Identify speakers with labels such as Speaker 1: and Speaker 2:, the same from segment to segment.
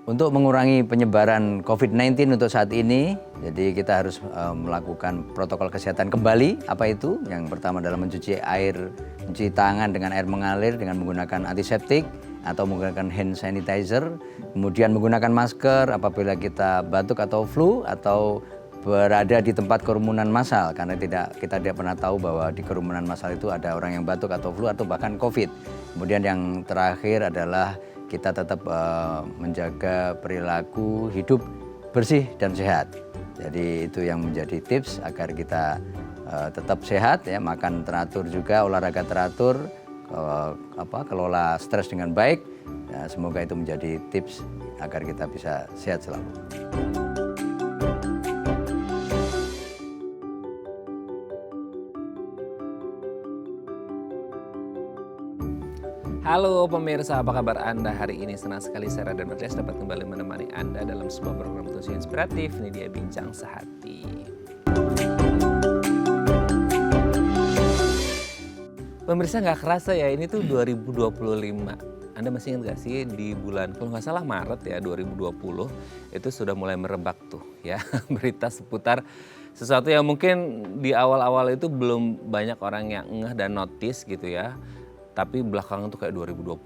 Speaker 1: Untuk mengurangi penyebaran COVID-19 untuk saat ini, jadi kita harus melakukan protokol kesehatan kembali. Apa itu? Yang pertama adalah mencuci tangan dengan air mengalir dengan menggunakan antiseptik atau menggunakan hand sanitizer. Kemudian menggunakan masker apabila kita batuk atau flu atau berada di tempat kerumunan massal, karena kita tidak pernah tahu bahwa di kerumunan massal itu ada orang yang batuk atau flu atau bahkan COVID. Kemudian yang terakhir adalah kita tetap menjaga perilaku hidup bersih dan sehat. Jadi itu yang menjadi tips agar kita tetap sehat, ya, makan teratur juga, olahraga teratur, kelola stres dengan baik. Ya, semoga itu menjadi tips agar kita bisa sehat selalu.
Speaker 2: Halo pemirsa, apa kabar Anda hari ini? Senang sekali saya Raden Martias dapat kembali menemani Anda dalam sebuah program diskusi inspiratif. Ini dia Bincang Sehati. Pemirsa, nggak kerasa ya, ini tuh 2025. Anda masih ingat gak sih di bulan, kalau nggak salah Maret ya 2020, itu sudah mulai merebak tuh ya berita seputar sesuatu yang mungkin di awal-awal itu belum banyak orang yang ngeh dan notice gitu ya. Tapi belakangan tuh kayak 2020,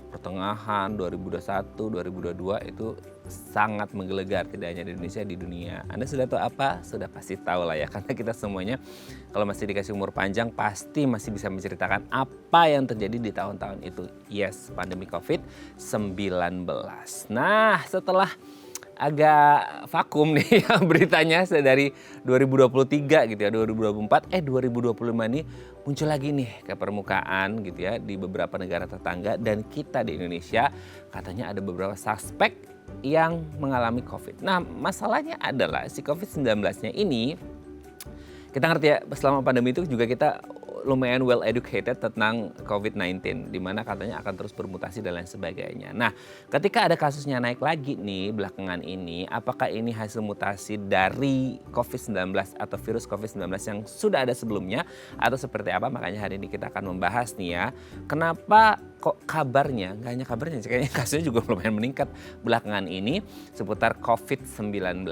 Speaker 2: pertengahan, 2021, 2022 itu sangat menggelegar tidak hanya di Indonesia, di dunia. Anda sudah tahu apa? Sudah pasti tahu lah ya, karena kita semuanya kalau masih dikasih umur panjang pasti masih bisa menceritakan apa yang terjadi di tahun-tahun itu. Yes, pandemi COVID-19. Nah, setelah agak vakum nih ya beritanya dari 2023 gitu ya, 2024, 2025 ini muncul lagi nih ke permukaan gitu ya di beberapa negara tetangga, dan kita di Indonesia katanya ada beberapa suspek yang mengalami COVID. Nah, masalahnya adalah si COVID-19-nya ini, kita ngerti ya, selama pandemi itu juga kita lumayan well educated tentang COVID-19, di mana katanya akan terus bermutasi dan lain sebagainya. Nah, ketika ada kasusnya naik lagi nih belakangan ini, apakah ini hasil mutasi dari COVID-19 atau virus COVID-19 yang sudah ada sebelumnya atau seperti apa? Makanya hari ini kita akan membahas nih ya, kenapa kok kabarnya, nggak hanya kabarnya, kayaknya kasusnya juga lumayan meningkat belakangan ini seputar COVID-19.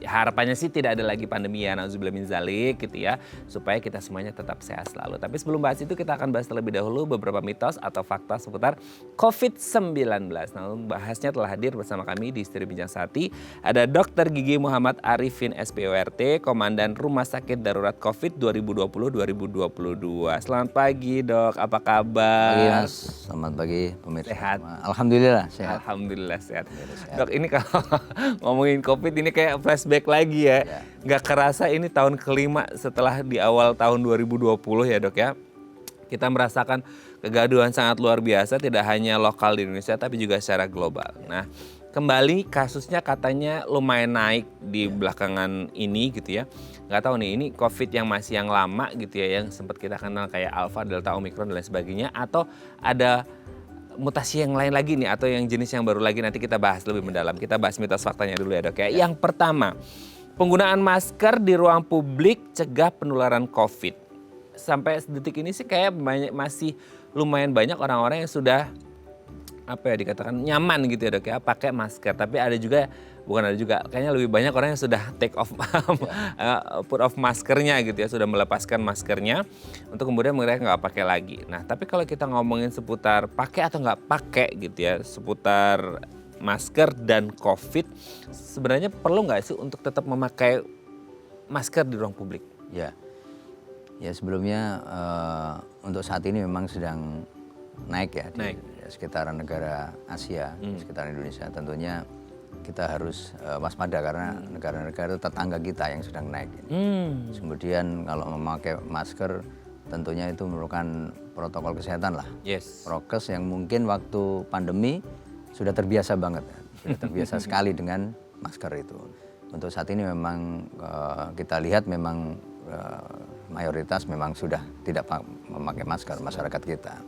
Speaker 2: Ya, harapannya sih tidak ada lagi pandemi ya, nauzubillah min dzalik gitu ya, supaya kita semuanya tetap sehat selalu. Tapi sebelum bahas itu kita akan bahas terlebih dahulu beberapa mitos atau fakta seputar COVID-19. Nah, bahasnya telah hadir bersama kami di Studio Bincang Sehati. Ada Dr. Gigi Muhammad Arifin SPORT, Komandan Rumah Sakit Darurat COVID 2020-2022. Selamat pagi Dok, apa kabar?
Speaker 1: Pagi Mas, selamat pagi pemirsa.
Speaker 2: Sehat?
Speaker 1: Alhamdulillah sehat.
Speaker 2: Alhamdulillah sehat. Dok, ini kalau ngomongin COVID ini kayak flashback lagi ya. Nggak kerasa ini tahun kelima setelah di awal tahun 2020 ya Dok ya. Kita merasakan kegaduhan sangat luar biasa, tidak hanya lokal di Indonesia tapi juga secara global. Nah, kembali kasusnya katanya lumayan naik di belakangan ini gitu ya. Nggak tahu nih, ini COVID yang masih yang lama gitu ya, yang sempat kita kenal kayak Alpha, Delta, Omicron dan lain sebagainya, atau ada mutasi yang lain lagi nih, atau yang jenis yang baru lagi, nanti kita bahas lebih mendalam. Kita bahas mitos faktanya dulu ya Dok ya. Yang pertama, penggunaan masker di ruang publik cegah penularan COVID. Sampai detik ini sih kayak masih lumayan banyak orang-orang yang sudah dikatakan nyaman gitu ya Dok ya, pakai masker. Tapi kayaknya lebih banyak orang yang sudah take off put off maskernya gitu ya, sudah melepaskan maskernya untuk kemudian mereka nggak pakai lagi. Nah, tapi kalau kita ngomongin seputar pakai atau nggak pakai gitu ya, seputar masker dan COVID, sebenarnya perlu nggak sih untuk tetap memakai masker di ruang publik?
Speaker 1: Ya sebelumnya untuk saat ini memang sedang naik ya di sekitaran negara Asia, di sekitaran Indonesia. Tentunya kita harus waspada karena negara-negara tetangga kita yang sedang naik. Kemudian kalau memakai masker tentunya itu merupakan protokol kesehatan lah. Prokes yang mungkin waktu pandemi sudah terbiasa banget, sudah terbiasa sekali dengan masker itu. Untuk saat ini memang kita lihat memang mayoritas memang sudah tidak memakai masker masyarakat kita.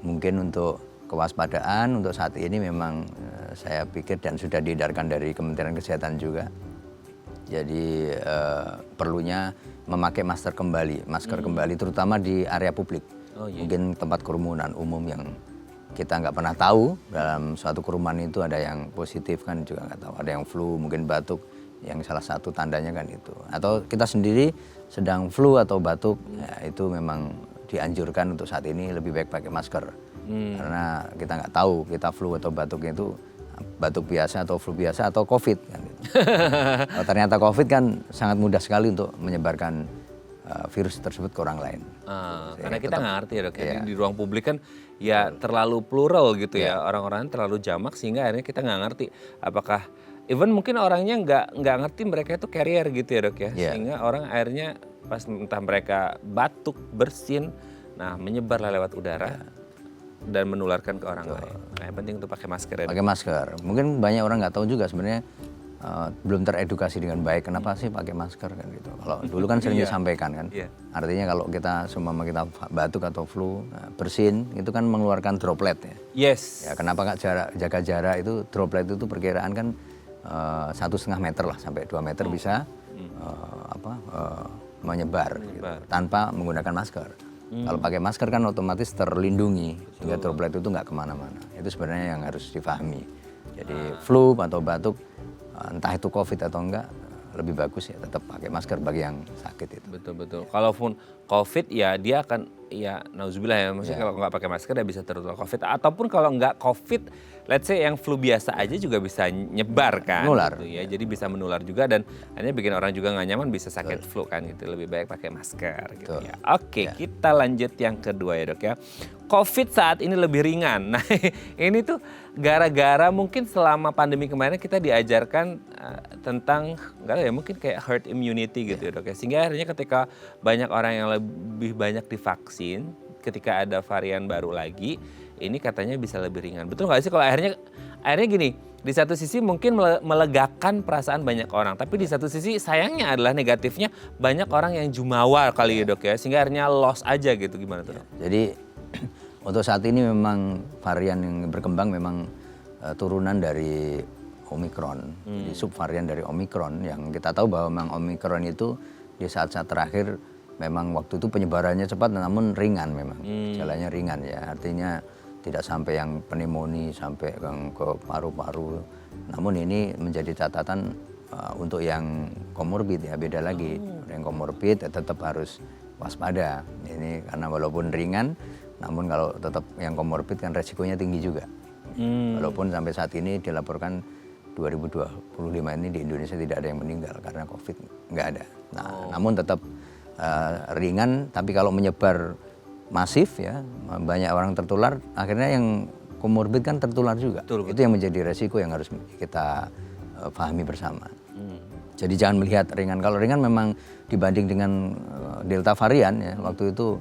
Speaker 1: Mungkin untuk kewaspadaan untuk saat ini memang saya pikir dan sudah diedarkan dari Kementerian Kesehatan juga. Jadi perlunya memakai masker kembali terutama di area publik. Mungkin tempat kerumunan umum yang kita nggak pernah tahu dalam suatu kerumunan itu ada yang positif kan juga nggak tahu. Ada yang flu, mungkin batuk, yang salah satu tandanya kan itu. Atau kita sendiri sedang flu atau batuk, ya itu memang dianjurkan untuk saat ini lebih baik pakai masker. Karena kita nggak tahu kita flu atau batuknya itu batuk biasa atau flu biasa atau COVID kan. Gitu. Kalau ternyata COVID kan sangat mudah sekali untuk menyebarkan virus tersebut ke orang lain.
Speaker 2: Karena kita nggak ngerti ya dok, di ruang publik kan ya terlalu plural gitu ya, orang-orang terlalu jamak sehingga akhirnya kita nggak ngerti apakah even mungkin orangnya nggak ngerti mereka itu carrier gitu ya dok ya, sehingga orang akhirnya pas entah mereka batuk, bersin, nah menyebarlah lewat udara dan menularkan ke orang lain. Nah, yang penting untuk pakai masker ya.
Speaker 1: Pakai masker. Mungkin banyak orang nggak tahu juga sebenarnya belum teredukasi dengan baik kenapa sih pakai masker kan gitu. Kalau dulu kan sering disampaikan kan. Artinya kalau kita kita batuk atau flu, bersin itu kan mengeluarkan droplet ya.
Speaker 2: Yes.
Speaker 1: Ya kenapa nggak jaga jarak itu droplet itu perkiraan kan 1,5 meter lah sampai 2 meter bisa menyebar gitu, tanpa menggunakan masker. Kalau pakai masker kan otomatis terlindungi sehingga droplet itu nggak kemana-mana. Itu sebenarnya yang harus difahami. Jadi flu atau batuk entah itu COVID atau enggak lebih bagus ya tetap pakai masker bagi yang sakit itu.
Speaker 2: Betul. Kalaupun COVID ya dia akan ya nauzubillah ya maksudnya kalau nggak pakai masker ya bisa tertular COVID ataupun kalau nggak COVID let's say yang flu biasa aja juga bisa nyebar kan.
Speaker 1: Menular.
Speaker 2: Gitu ya. Jadi bisa menular juga dan akhirnya bikin orang juga nggak nyaman bisa sakit flu kan gitu. Lebih baik pakai masker gitu ya. Oke, kita lanjut yang kedua ya dok ya. COVID saat ini lebih ringan. Nah ini tuh gara-gara mungkin selama pandemi kemarin kita diajarkan tentang nggak tahu ya mungkin kayak herd immunity gitu ya dok ya. Sehingga akhirnya ketika banyak orang yang lebih banyak divaksin, ketika ada varian baru lagi, ini katanya bisa lebih ringan. Betul nggak sih kalau akhirnya gini, di satu sisi mungkin melegakan perasaan banyak orang, tapi di satu sisi sayangnya adalah negatifnya banyak orang yang jumawa kali ya dok ya, sehingga akhirnya loss aja gitu, gimana tuh dok?
Speaker 1: Jadi untuk saat ini memang varian yang berkembang memang turunan dari Omicron, jadi subvarian dari Omicron yang kita tahu bahwa memang Omicron itu di saat-saat terakhir memang waktu itu penyebarannya cepat namun ringan memang, gejalanya ringan ya, artinya tidak sampai yang pneumonia sampai yang ke paru-paru. Namun ini menjadi catatan untuk yang komorbid ya beda lagi, yang komorbid tetap harus waspada. Ini karena walaupun ringan, namun kalau tetap yang komorbid kan resikonya tinggi juga. Walaupun sampai saat ini dilaporkan 2025 ini di Indonesia tidak ada yang meninggal karena COVID, nggak ada. Nah, namun tetap ringan, tapi kalau menyebar masif ya, banyak orang tertular, akhirnya yang komorbid kan tertular juga. Betul. Itu yang menjadi resiko yang harus kita pahami bersama. Jadi jangan melihat ringan. Kalau ringan memang dibanding dengan Delta varian ya, waktu itu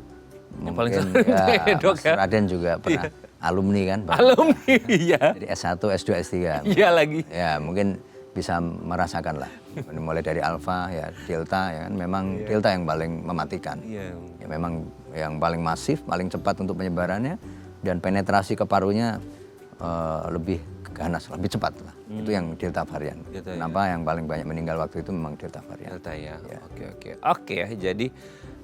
Speaker 2: yang
Speaker 1: mungkin Mas Raden juga pernah alumni kan.
Speaker 2: Alumni, iya.
Speaker 1: Jadi S1, S2, S3.
Speaker 2: Iya lagi.
Speaker 1: Ya mungkin bisa merasakan lah. Mulai dari alfa ya delta ya kan memang delta yang paling mematikan. Ya memang yang paling masif, paling cepat untuk penyebarannya dan penetrasi ke parunya lebih ganas, lebih cepat lah. Itu yang delta varian. Kenapa yang paling banyak meninggal waktu itu memang delta varian.
Speaker 2: Delta ya. Oke ya. Jadi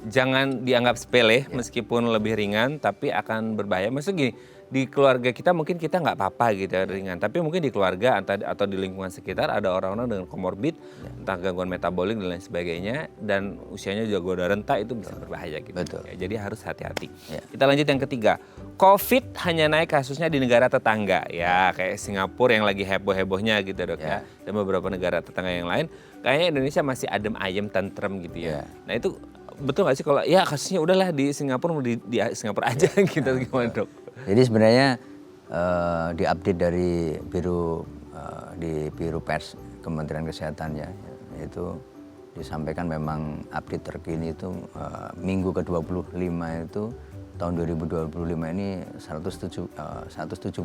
Speaker 2: jangan dianggap sepele meskipun lebih ringan tapi akan berbahaya. Maksudnya gini, di keluarga kita mungkin kita nggak apa-apa gitu ya ringan, tapi mungkin di keluarga atau di lingkungan sekitar ada orang-orang dengan komorbid, entah gangguan metabolik dan lain sebagainya, dan usianya juga udah renta, itu bisa berbahaya gitu. Ya, jadi harus hati-hati. Kita lanjut yang ketiga, COVID hanya naik kasusnya di negara tetangga, ya kayak Singapura yang lagi heboh-hebohnya gitu dok ya, dan beberapa negara tetangga yang lain, kayaknya Indonesia masih adem ayem tentrem gitu ya. Nah itu betul nggak sih kalau ya kasusnya udahlah di Singapura di Singapura aja gitu gimana dok?
Speaker 1: Jadi sebenarnya diupdate dari Biro Pers Kementerian Kesehatan ya, itu disampaikan memang update terkini itu minggu ke-25 itu tahun 2025 ini 179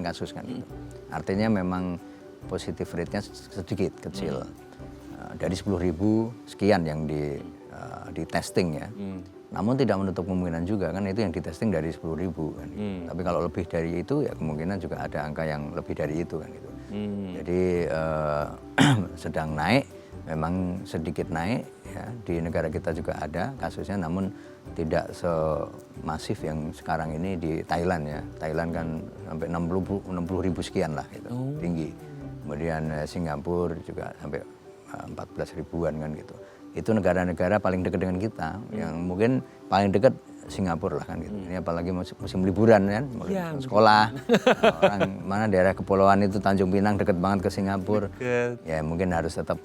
Speaker 1: kasus kan gitu. Artinya memang positif rate-nya sedikit kecil. Dari 10.000 sekian yang di testing ya. Namun tidak menutup kemungkinan juga kan itu yang di testing dari 10.000 kan. Tapi kalau lebih dari itu ya kemungkinan juga ada angka yang lebih dari itu kan gitu. Jadi sedang naik memang sedikit naik ya, di negara kita juga ada kasusnya, namun tidak semasif yang sekarang ini di Thailand ya. Thailand kan sampai 60 ribu sekian lah itu, tinggi. Kemudian Singapura juga sampai 14 ribuan kan gitu. Itu negara-negara paling dekat dengan kita, yang mungkin paling dekat Singapura lah kan gitu. Ini apalagi musim liburan kan, sekolah. Orang mana daerah kepulauan itu Tanjung Pinang dekat banget ke Singapura. Ya mungkin harus tetap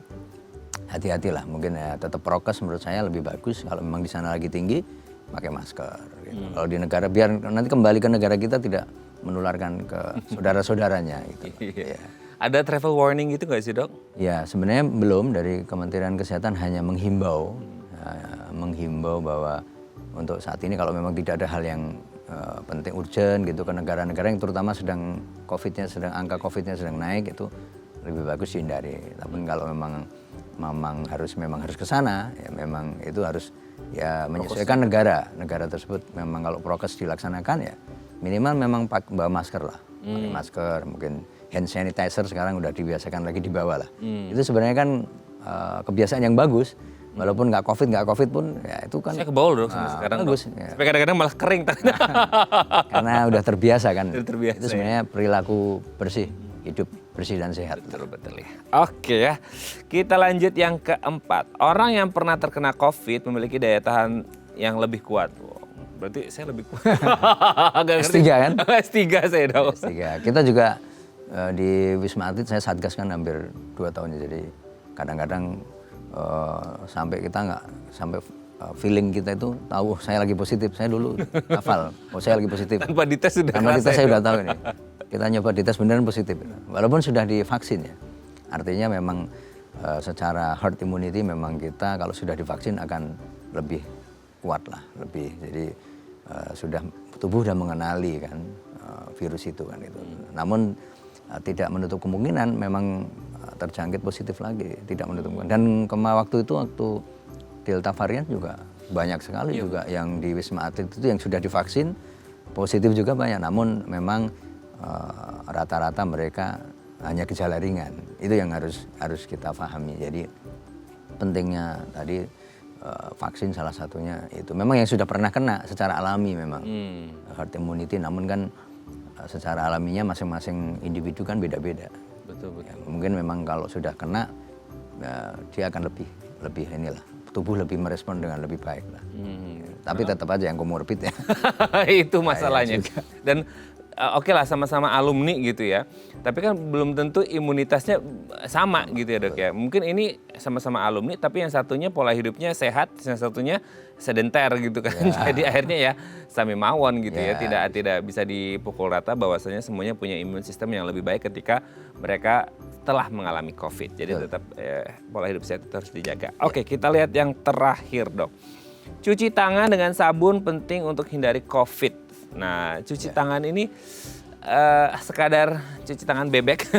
Speaker 1: hati-hati lah. Mungkin ya tetap prokes menurut saya lebih bagus kalau memang di sana lagi tinggi pakai masker. Gitu. Kalau di negara biar nanti kembali ke negara kita tidak menularkan ke saudara-saudaranya gitu. Ya.
Speaker 2: Ada travel warning gitu nggak sih dok?
Speaker 1: Ya sebenarnya belum, dari Kementerian Kesehatan hanya menghimbau bahwa untuk saat ini kalau memang tidak ada hal yang penting urgent gitu ke negara-negara yang terutama sedang angka COVID-nya sedang naik, itu lebih bagus dihindari. Tapi kalau memang harus ke sana ya memang itu harus ya menyesuaikan negara tersebut. Memang kalau prokes dilaksanakan ya minimal memang bawa masker lah, pakai masker, mungkin hand sanitizer sekarang udah dibiasakan lagi dibawa lah. Itu sebenarnya kan kebiasaan yang bagus. Walaupun nggak COVID pun ya itu kan.
Speaker 2: Saya ke bawah dong sampai sekarang.
Speaker 1: Bagus.
Speaker 2: Ya. Sampai kadang-kadang malah kering.
Speaker 1: Karena udah terbiasa kan.
Speaker 2: Terbiasa,
Speaker 1: itu sebenarnya perilaku bersih, hidup bersih dan sehat.
Speaker 2: Betul ya. Oke ya, kita lanjut yang keempat. Orang yang pernah terkena COVID memiliki daya tahan yang lebih kuat. Wow, berarti saya lebih kuat.
Speaker 1: S3 kan?
Speaker 2: S3 saya dong.
Speaker 1: S3. Kita juga di Wisma Atlet saya satgas kan hampir 2 tahun. Jadi kadang-kadang sampai kita nggak sampai feeling kita itu tahu saya lagi positif. Saya dulu hafal, saya lagi positif.
Speaker 2: Tanpa dites sudah.
Speaker 1: Tanpa dites saya udah tahu ini. Kita nyoba dites beneran positif. Walaupun sudah divaksin ya. Artinya memang secara herd immunity memang kita kalau sudah divaksin akan lebih kuat lah, lebih. Jadi tubuh sudah mengenali kan virus itu kan itu. Namun tidak menutup kemungkinan memang terjangkit positif lagi, tidak menutup kemungkinan. Dan waktu Delta varian juga banyak sekali juga yang di Wisma Atlet itu yang sudah divaksin positif juga banyak. Namun memang rata-rata mereka hanya gejala ringan. Itu yang harus kita pahami. Jadi pentingnya tadi vaksin salah satunya itu. Memang yang sudah pernah kena secara alami memang herd immunity. Namun kan secara alaminya masing-masing individu kan beda-beda.
Speaker 2: Betul.
Speaker 1: Ya, mungkin memang kalau sudah kena dia akan lebih inilah, tubuh lebih merespon dengan lebih baik lah. Tapi tetap aja yang komorbid ya.
Speaker 2: Itu masalahnya. Dan oke lah sama-sama alumni gitu ya. Tapi kan belum tentu imunitasnya sama gitu ya dok ya. Mungkin ini sama-sama alumni tapi yang satunya pola hidupnya sehat, yang satunya sedenter gitu kan. Ya. Jadi akhirnya ya sami mawon gitu ya. Tidak bisa dipukul rata bahwasanya semuanya punya imun sistem yang lebih baik ketika mereka telah mengalami COVID. Jadi tetap pola hidup sehat itu harus dijaga. Oke, kita lihat yang terakhir dok. Cuci tangan dengan sabun penting untuk hindari COVID. Nah, cuci tangan ini sekadar cuci tangan bebek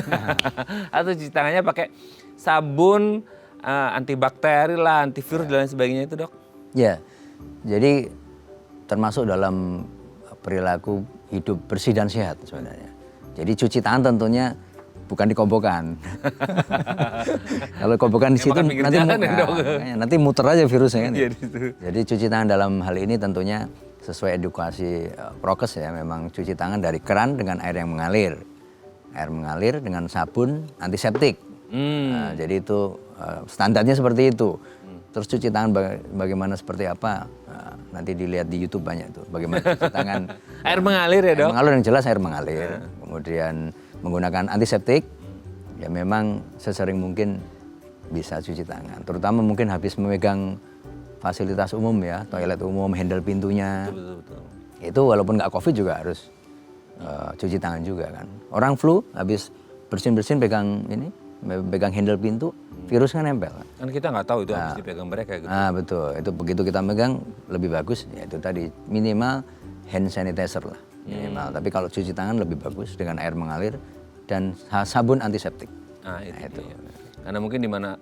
Speaker 2: atau cuci tangannya pakai sabun antibakteri lah, antivirus dan lain sebagainya itu dok? Ya,
Speaker 1: jadi termasuk dalam perilaku hidup bersih dan sehat sebenarnya. Jadi cuci tangan tentunya bukan di kobokan. Kalau kobokan di situ nanti muter aja virusnya kan. Jadi cuci tangan dalam hal ini tentunya sesuai edukasi prokes ya, memang cuci tangan dari keran dengan air yang mengalir. Air mengalir dengan sabun antiseptik. Nah, jadi itu standarnya seperti itu. Terus cuci tangan bagaimana seperti apa? Nah, nanti dilihat di YouTube banyak tuh bagaimana cuci tangan.
Speaker 2: Air mengalir ya dok?
Speaker 1: Air mengalir yang jelas air mengalir. Kemudian menggunakan antiseptik. Ya memang sesering mungkin bisa cuci tangan. Terutama mungkin habis memegang fasilitas umum ya, toilet umum, handle pintunya.
Speaker 2: Betul.
Speaker 1: Itu walaupun nggak COVID juga harus cuci tangan juga kan. Orang flu habis bersin-bersin pegang handle pintu, virus kan nempel.
Speaker 2: Kan kita nggak tahu itu habis dipegang mereka gitu.
Speaker 1: Ah betul, itu begitu kita megang lebih bagus, ya itu tadi minimal hand sanitizer lah minimal. Tapi kalau cuci tangan lebih bagus dengan air mengalir dan sabun antiseptik.
Speaker 2: Nah itu. Karena mungkin di mana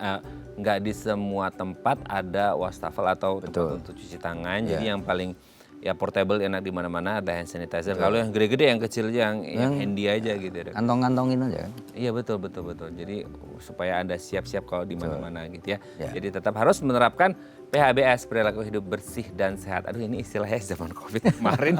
Speaker 2: nggak di semua tempat ada wastafel atau tempat untuk cuci tangan. Jadi yang paling ya portable enak di mana-mana, ada hand sanitizer. Kalau yang gede-gede, yang kecil yang handy aja gitu ya, Dok.
Speaker 1: Kantong-kantongin aja kan.
Speaker 2: Iya betul. Jadi supaya Anda siap-siap kalau di mana-mana gitu ya.
Speaker 1: Ya.
Speaker 2: Jadi tetap harus menerapkan PHBS, perilaku hidup bersih dan sehat. Aduh ini istilahnya zaman Covid kemarin.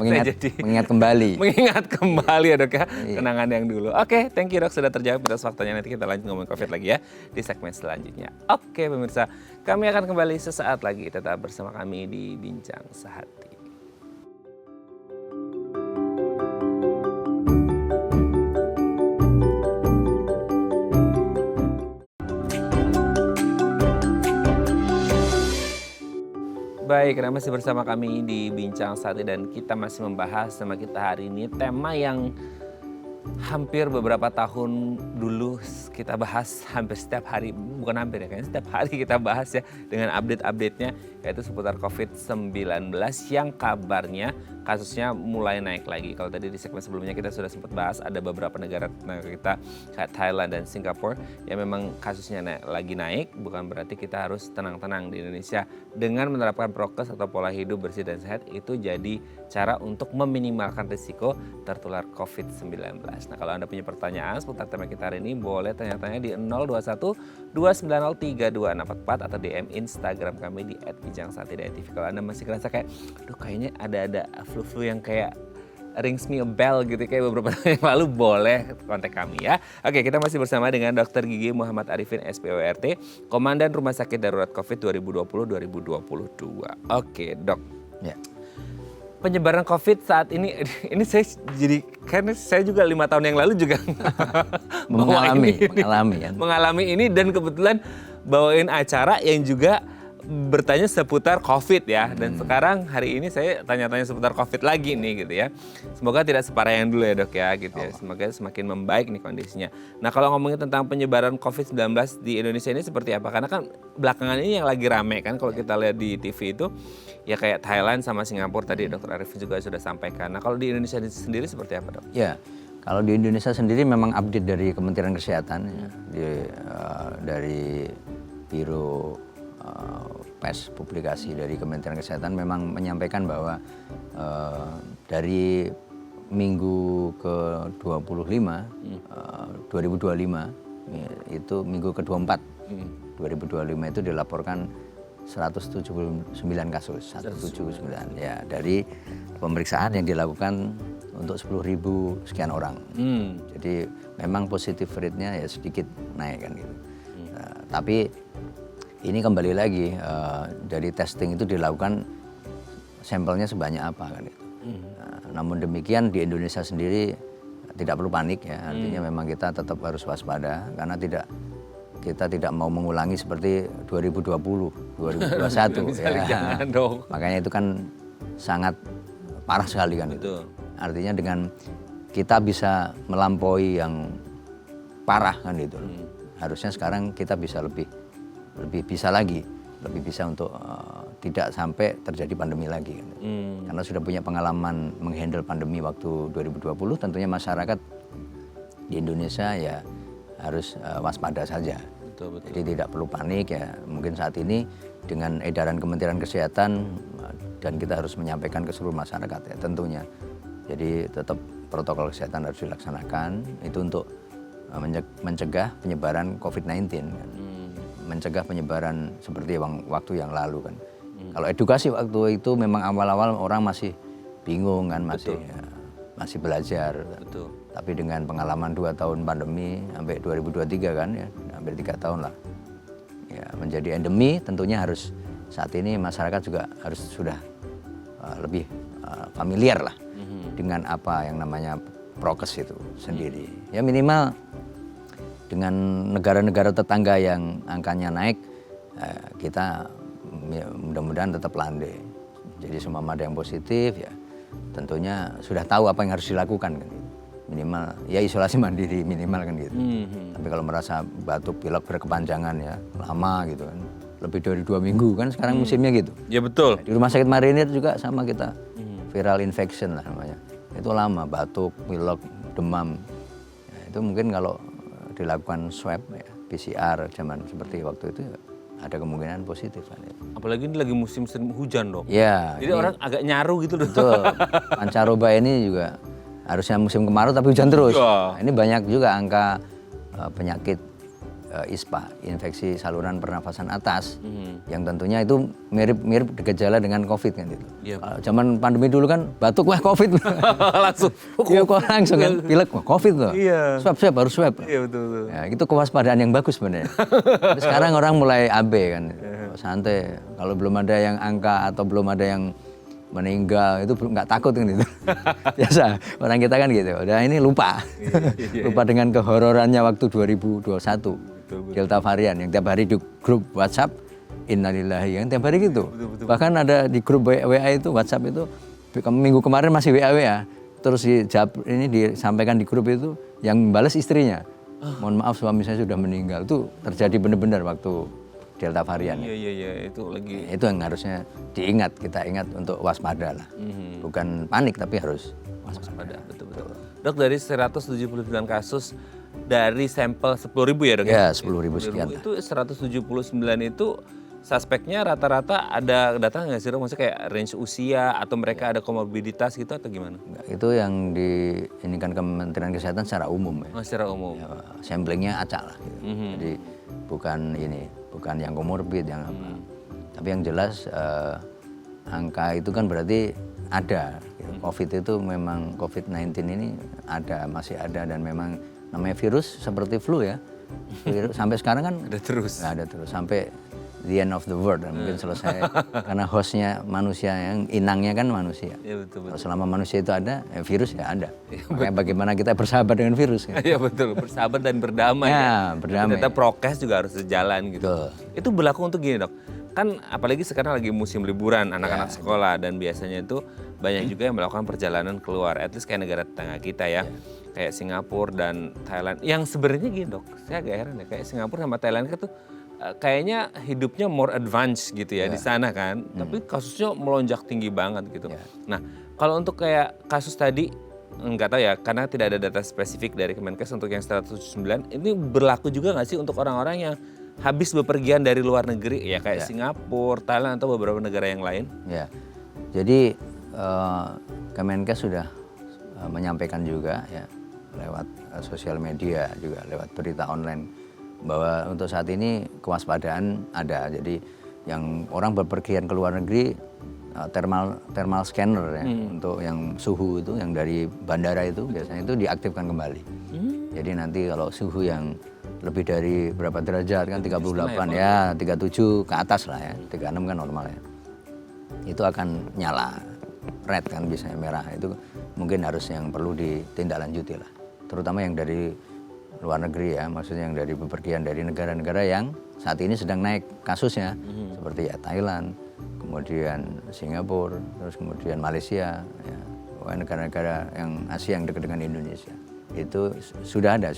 Speaker 1: Mengingat kembali.
Speaker 2: Mengingat kembali ya, Dok ya, kenangan yang dulu. Oke, thank you, Dok, sudah terjawab atas waktunya. Nanti kita lanjut ngomongin Covid lagi ya di segmen selanjutnya. Oke pemirsa, kami akan kembali sesaat lagi. Tetap bersama kami di Bincang Sehati. Baik, karena masih bersama kami di Bincang Sehati dan kita masih membahas sama kita hari ini tema yang hampir beberapa tahun dulu kita bahas hampir setiap hari, bukan hampir ya, kayaknya setiap hari kita bahas ya dengan update-update-nya, yaitu seputar COVID-19 yang kabarnya kasusnya mulai naik lagi. Kalau tadi di segmen sebelumnya kita sudah sempat bahas ada beberapa negara kita kayak Thailand dan Singapura yang memang kasusnya lagi naik, bukan berarti kita harus tenang-tenang di Indonesia. Dengan menerapkan prokes atau pola hidup bersih dan sehat itu jadi cara untuk meminimalkan risiko tertular COVID-19. Nah, kalau Anda punya pertanyaan seputar tema kita hari ini, boleh tanya-tanya di 021 290 3244 atau DM Instagram kami di @bincang-sehati.tv. Kalau Anda masih ngerasa kayak, aduh kayaknya ada flu-flu yang kayak rings me a bell gitu kayak beberapa tahun yang lalu, boleh kontak kami ya. Oke, kita masih bersama dengan Dr. Gigi Muhammad Arifin SPORT, Komandan Rumah Sakit Darurat COVID 2020-2022. Oke, Dok.
Speaker 1: Ya.
Speaker 2: Penyebaran COVID saat ini saya jadi, karena saya juga 5 tahun yang lalu juga mengalami ini dan kebetulan bawain acara yang juga bertanya seputar COVID ya. Dan sekarang hari ini saya tanya-tanya seputar COVID lagi nih gitu ya. Semoga tidak separah yang dulu ya, Dok ya gitu ya. Semoga semakin membaik nih kondisinya. Nah, kalau ngomongin tentang penyebaran COVID-19 di Indonesia ini seperti apa? Karena kan belakangan ini yang lagi rame kan kalau kita lihat di TV itu ya kayak Thailand sama Singapura tadi Dr. Arifin juga sudah sampaikan. Nah, kalau di Indonesia sendiri seperti apa, Dok?
Speaker 1: Ya, kalau di Indonesia sendiri memang update dari Kementerian Kesehatan ya, dari Biro PES publikasi dari Kementerian Kesehatan memang menyampaikan bahwa dari minggu ke-25 2025 itu minggu ke-24 2025 itu dilaporkan 179 kasus, 179 ya, dari pemeriksaan yang dilakukan untuk 10.000 sekian orang. Jadi memang positif rate-nya ya sedikit naik kan gitu. Tapi ini kembali lagi dari testing itu dilakukan sampelnya sebanyak apa kan itu. Namun demikian di Indonesia sendiri tidak perlu panik ya, artinya memang kita tetap harus waspada karena kita tidak mau mengulangi seperti 2020, 2021 ya. Makanya itu kan sangat parah sekali kan itu. Artinya dengan kita bisa melampaui yang parah kan itu. Harusnya sekarang kita bisa lebih bisa untuk tidak sampai terjadi pandemi lagi. Karena sudah punya pengalaman menghandle pandemi waktu 2020, tentunya masyarakat di Indonesia ya harus waspada saja.
Speaker 2: Betul.
Speaker 1: Jadi tidak perlu panik ya. Mungkin saat ini dengan edaran Kementerian Kesehatan dan kita harus menyampaikan ke seluruh masyarakat ya tentunya. Jadi tetap protokol kesehatan harus dilaksanakan itu untuk mencegah penyebaran COVID-19 kan. Mencegah penyebaran seperti waktu yang lalu kan. Kalau edukasi waktu itu memang awal-awal orang masih bingung kan, masih belajar.
Speaker 2: Betul.
Speaker 1: Tapi dengan pengalaman 2 tahun pandemi sampai 2023 kan ya, hampir 3 tahun lah. Ya, menjadi endemi tentunya harus saat ini masyarakat juga harus sudah lebih familiar lah dengan apa yang namanya prokes itu sendiri. Ya minimal dengan negara-negara tetangga yang angkanya naik, kita mudah-mudahan tetap landai. Jadi semua ada yang positif ya, tentunya sudah tahu apa yang harus dilakukan kan. Minimal ya isolasi mandiri minimal kan gitu. Tapi kalau merasa batuk pilek berkepanjangan ya lama gitu kan, lebih dari 2 minggu kan sekarang musimnya gitu.
Speaker 2: Ya betul.
Speaker 1: Di Rumah Sakit Marinir juga sama kita, viral infection lah namanya. Itu lama, batuk, pilek, demam. Ya, itu mungkin kalau dilakukan swab ya, PCR zaman seperti waktu itu ya, ada kemungkinan positif kan itu.
Speaker 2: Apalagi ini lagi musim hujan dok.
Speaker 1: Ya,
Speaker 2: Jadi orang agak nyaru gitu dok.
Speaker 1: betul. Pancaroba ini juga harusnya musim kemarau tapi hujan terus.
Speaker 2: Iya.
Speaker 1: Nah, ini banyak juga angka penyakit ISPA, infeksi saluran pernafasan atas, yang tentunya itu mirip gejala dengan COVID kan itu.
Speaker 2: Iya.
Speaker 1: Kalau zaman pandemi dulu kan batuk wah COVID,
Speaker 2: Langsung.
Speaker 1: iya kok langsung kan pilek wah COVID loh.
Speaker 2: Iya.
Speaker 1: Swab harus swab.
Speaker 2: Iya betul.
Speaker 1: Ya, itu kewaspadaan yang bagus sebenarnya. Tapi sekarang orang mulai abe kan, santai. Kalau belum ada yang angka atau belum ada yang meninggal itu nggak takut kan itu. Biasa orang kita kan gitu. Udah ini lupa, lupa dengan kehororannya waktu 2021 Delta varian yang tiap hari di grup WhatsApp innalillahi yang tiap hari gitu. Bahkan ada di grup WA itu WhatsApp itu minggu kemarin masih WA. Terus disampaikan di grup itu yang balas istrinya. Mohon maaf suami saya sudah meninggal. Itu terjadi benar-benar waktu Delta varian.
Speaker 2: Iya itu lagi.
Speaker 1: Itu yang harusnya kita ingat untuk waspada lah. Bukan panik tapi harus waspada.
Speaker 2: Betul. Dok, dari 179 kasus dari sampel 10.000 ya dok?
Speaker 1: Ya 10.000 sekian.
Speaker 2: Itu 179 itu suspeknya rata-rata ada data nggak sih dok? Maksudnya kayak range usia atau mereka ada komorbiditas gitu atau gimana?
Speaker 1: Itu yang diinikan Kementerian Kesehatan secara umum ya.
Speaker 2: Secara umum.
Speaker 1: Ya, samplingnya acak lah gitu. Jadi bukan yang komorbid yang apa. Tapi yang jelas angka itu kan berarti ada. Gitu. COVID itu memang COVID-19 ini masih ada dan memang namanya virus seperti flu ya. Virus sampai sekarang kan
Speaker 2: Ada terus.
Speaker 1: ada terus sampai the end of the world dan mungkin selesai karena hostnya manusia, yang inangnya kan manusia.
Speaker 2: Iya betul.
Speaker 1: Kalau selama manusia itu ada, virus ya ada. Makanya bagaimana kita bersahabat dengan virus. Kan?
Speaker 2: Iya betul, bersahabat dan berdamai.
Speaker 1: Ya, berdamai.
Speaker 2: Ternyata prokes juga harus sejalan gitu.
Speaker 1: Betul.
Speaker 2: Itu berlaku untuk gini dok, kan apalagi sekarang lagi musim liburan anak-anak sekolah dan biasanya itu banyak juga yang melakukan perjalanan keluar, at least kayak negara tetangga kita ya. Kayak Singapura dan Thailand. Yang sebenarnya gini dok, saya agak heran ya, kayak Singapura sama Thailand itu kayaknya hidupnya more advance gitu ya di sana kan. Tapi kasusnya melonjak tinggi banget gitu. Nah kalau untuk kayak kasus tadi, nggak tahu ya karena tidak ada data spesifik dari Kemenkes untuk yang 109, ini berlaku juga nggak sih untuk orang-orang yang habis bepergian dari luar negeri ya kayak Singapura, Thailand atau beberapa negara yang lain?
Speaker 1: Ya, jadi Kemenkes sudah menyampaikan juga ya lewat sosial media juga lewat berita online bahwa untuk saat ini kewaspadaan ada. Jadi yang orang bepergian ke luar negeri thermal scanner ya untuk yang suhu itu yang dari bandara itu biasanya itu diaktifkan kembali. Jadi nanti kalau suhu yang lebih dari berapa derajat kan 38 ya 37 ke atas lah ya 36 kan normal ya. Itu akan nyala red kan biasanya merah itu mungkin harus yang perlu ditindaklanjuti lah. Terutama yang dari luar negeri ya, maksudnya yang dari bepergian dari negara-negara yang saat ini sedang naik kasusnya seperti ya Thailand, kemudian Singapura, terus kemudian Malaysia, ya, negara-negara yang Asia yang dekat dengan Indonesia itu sudah ada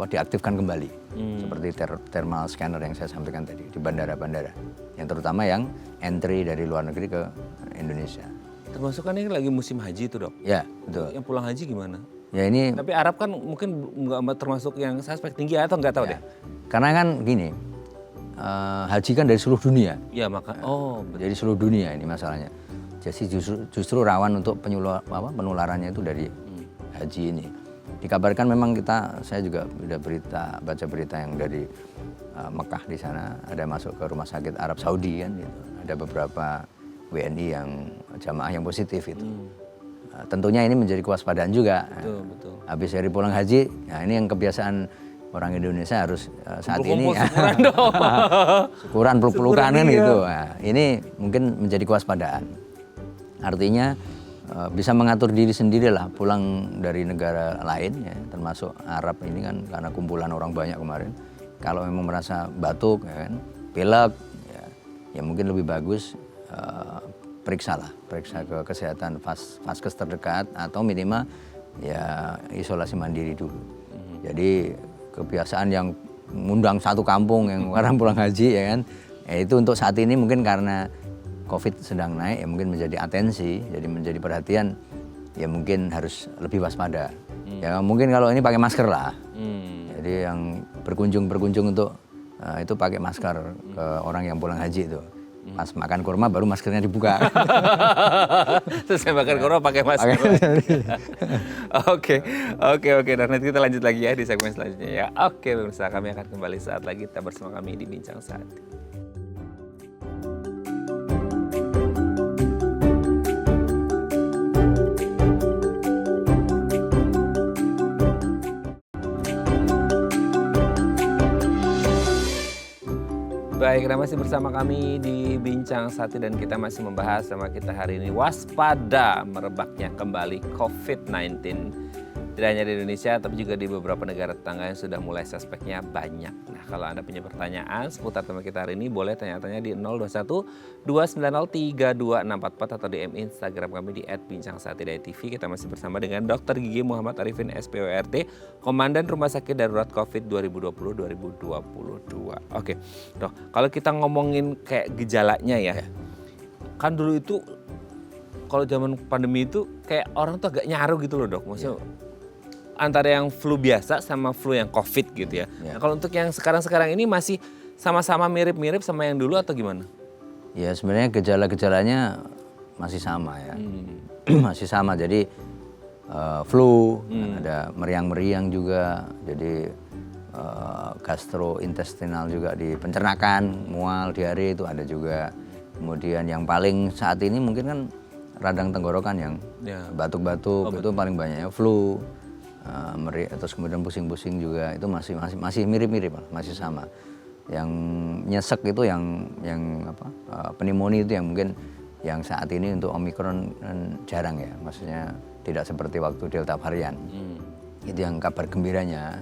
Speaker 1: diaktifkan kembali seperti thermal scanner yang saya sampaikan tadi di bandara-bandara, yang terutama yang entry dari luar negeri ke Indonesia.
Speaker 2: Termasuk kan ini lagi musim haji itu dok?
Speaker 1: Ya betul.
Speaker 2: Yang pulang haji gimana?
Speaker 1: Ya ini.
Speaker 2: Tapi Arab kan mungkin nggak termasuk yang suspek tinggi atau nggak tahu deh.
Speaker 1: Karena kan gini, haji kan dari seluruh dunia.
Speaker 2: Iya maka.
Speaker 1: Jadi seluruh dunia ini masalahnya. Jadi justru rawan untuk penularannya itu dari haji ini. Dikabarkan memang saya juga udah baca berita yang dari Mekah di sana ada masuk ke rumah sakit Arab Saudi kan gitu. Ada beberapa WNI yang jamaah yang positif itu. Tentunya ini menjadi kewaspadaan juga.
Speaker 2: Betul.
Speaker 1: Habis dari pulang haji, nah ini yang kebiasaan orang Indonesia harus saat ini
Speaker 2: syukuran dong.
Speaker 1: syukuran peluk-pelukan kan gitu. Nah, ini mungkin menjadi kewaspadaan. Artinya bisa mengatur diri sendirilah pulang dari negara lain ya, termasuk Arab ini kan karena kumpulan orang banyak kemarin. Kalau memang merasa batuk ya kan, pilek ya mungkin lebih bagus periksa ke kesehatan vaskes terdekat atau minimal ya isolasi mandiri dulu. Jadi kebiasaan yang ngundang satu kampung yang orang pulang haji ya kan, itu untuk saat ini mungkin karena COVID sedang naik ya mungkin menjadi atensi, jadi menjadi perhatian ya mungkin harus lebih waspada. Ya mungkin kalau ini pakai masker lah. Jadi yang berkunjung untuk itu pakai masker ke orang yang pulang haji itu. Pas makan kurma baru maskernya dibuka.
Speaker 2: Terus saya makan kurma pakai masker. Oke. Dan nanti kita lanjut lagi ya di segmen selanjutnya ya. Oke, pemirsa, kami akan kembali saat lagi. Tetap bersama kami di Bincang Saat. Baik, Anda masih bersama kami di Bincang Sati dan kita masih membahas sama kita hari ini waspada merebaknya kembali COVID-19. Tidak hanya di Indonesia tapi juga di beberapa negara tetangga yang sudah mulai suspeknya banyak. Nah, kalau Anda punya pertanyaan seputar tema kita hari ini boleh tanya-tanya di 021 290 32644 atau DM Instagram kami di @bincangSati.tv. Kita masih bersama dengan Dr. Gigi Muhammad Arifin SPORT, Komandan Rumah Sakit Darurat COVID 2020-2022. Oke, Dok, kalau kita ngomongin kayak gejalanya ya, kan dulu itu kalau zaman pandemi itu kayak orang tuh agak nyaru gitu loh, Dok. Maksudnya antara yang flu biasa sama flu yang COVID gitu ya. Nah, kalau untuk yang sekarang-sekarang ini masih sama-sama mirip-mirip sama yang dulu atau gimana?
Speaker 1: Ya sebenarnya gejala-gejalanya masih sama ya. Masih sama, jadi flu, ada meriang-meriang juga, jadi gastrointestinal juga di pencernaan, mual, diare itu ada juga. Kemudian yang paling saat ini mungkin kan radang tenggorokan yang batuk-batuk itu paling banyak ya, flu. Terus kemudian pusing-pusing juga itu masih mirip-mirip, masih sama. Yang nyesek itu yang pneumonia itu yang mungkin yang saat ini untuk Omikron jarang ya, maksudnya tidak seperti waktu Delta varian. Itu yang kabar gembiranya.